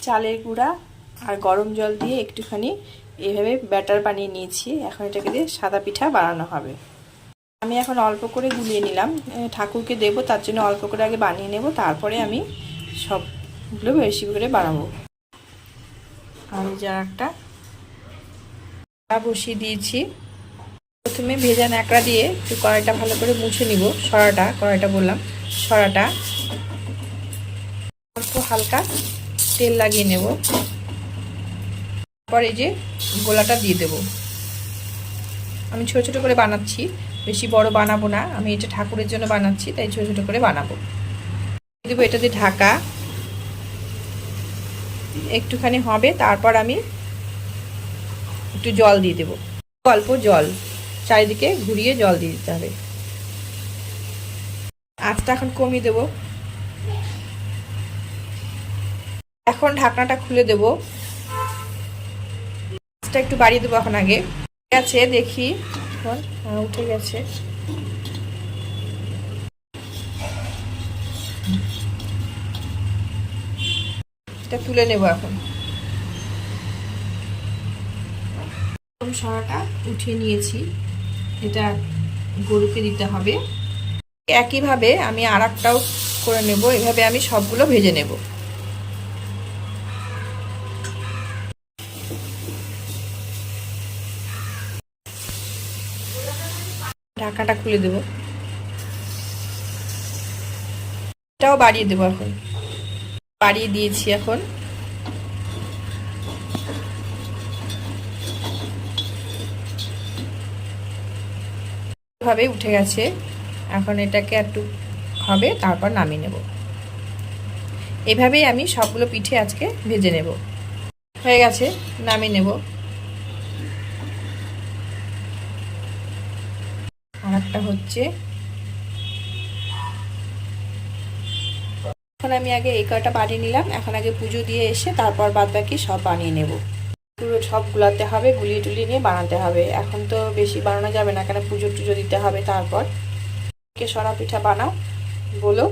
চালের গুঁড়া আর গরম জল দিয়ে একটুখানি এইভাবে ব্যাটার বানিয়ে নিয়েছি। এখন এটাকে দিয়ে সাদা পিঠা বানানো হবে। আমি এখন অল্প করে গুলিয়ে নিলাম, ঠাকুরকে দেব, তার জন্য অল্প করে আগে বানিয়ে নেব, তারপরে আমি সবগুলো বেশি করে বানাবো। আমি যা একটা বসিয়ে দিয়েছি। প্রথমে ভেজা ন্যাকড়া দিয়ে একটু কড়াইটা ভালো করে মুছে নিব। কড়াইটা বললাম সরাটা অল্প হালকা তেল লাগিয়ে নেব। তারপর এই যে গোলাটা দিয়ে দেব। আমি ছোট ছোট করে বানাচ্ছি, বেশি বড় বানাবো না, আমি এটা ঠাকুরের জন্য বানাচ্ছি, তাই ছোট ছোট করে বানাবো। দেবো এটা দিয়ে ঢাকা, একটুখানি হবে, তারপর আমি একটু জল দিয়ে দেবো, অল্প জল, চারিদিকে ঘুরিয়ে জল দিয়ে দিতে হবে। আঁচটা এখন কমিয়ে দেব। এখন ঢাকনাটা খুলে দেব, আঁচটা একটু বাড়িয়ে দেবো। এখন আগে গেছে দেখি, উঠে গেছে। এটা তুলে নেব। এখন সরাটা উঠিয়ে নিয়েছি, এটা গরুকে দিতে হবে। একইভাবে আমি আর একটাও করে নেব, এভাবে আমি সবগুলো ভেজে নেব। ঢাকাটা খুলে দেব, এটাও বাড়িয়ে দেবো। এখন বাড়িয়ে দিয়েছি। এখন ভাবে উঠে গেছে। এখন এটাকে একটু হবে, তারপর নামিয়ে নেব। এভাবেই আমি সবগুলো পিঠে আজকে ভেজে নেব। হয়ে গেছে, নামিয়ে নেব। আর একটা হচ্ছে, এখন আমি আগে এই কয়টা বানিয়ে নিলাম। এখন আগে পুজো দিয়ে এসে তারপর বাদ বাকি সব বানিয়ে নেব। পুরো সব গুলাতে হবে, গুলিয়ে টুলিয়ে নিয়ে বানাতে হবে। এখন তো বেশি বানানো যাবে না, কেন পুজো টুজো দিতে হবে। তারপর কে সরা পিঠা বানাও বলো।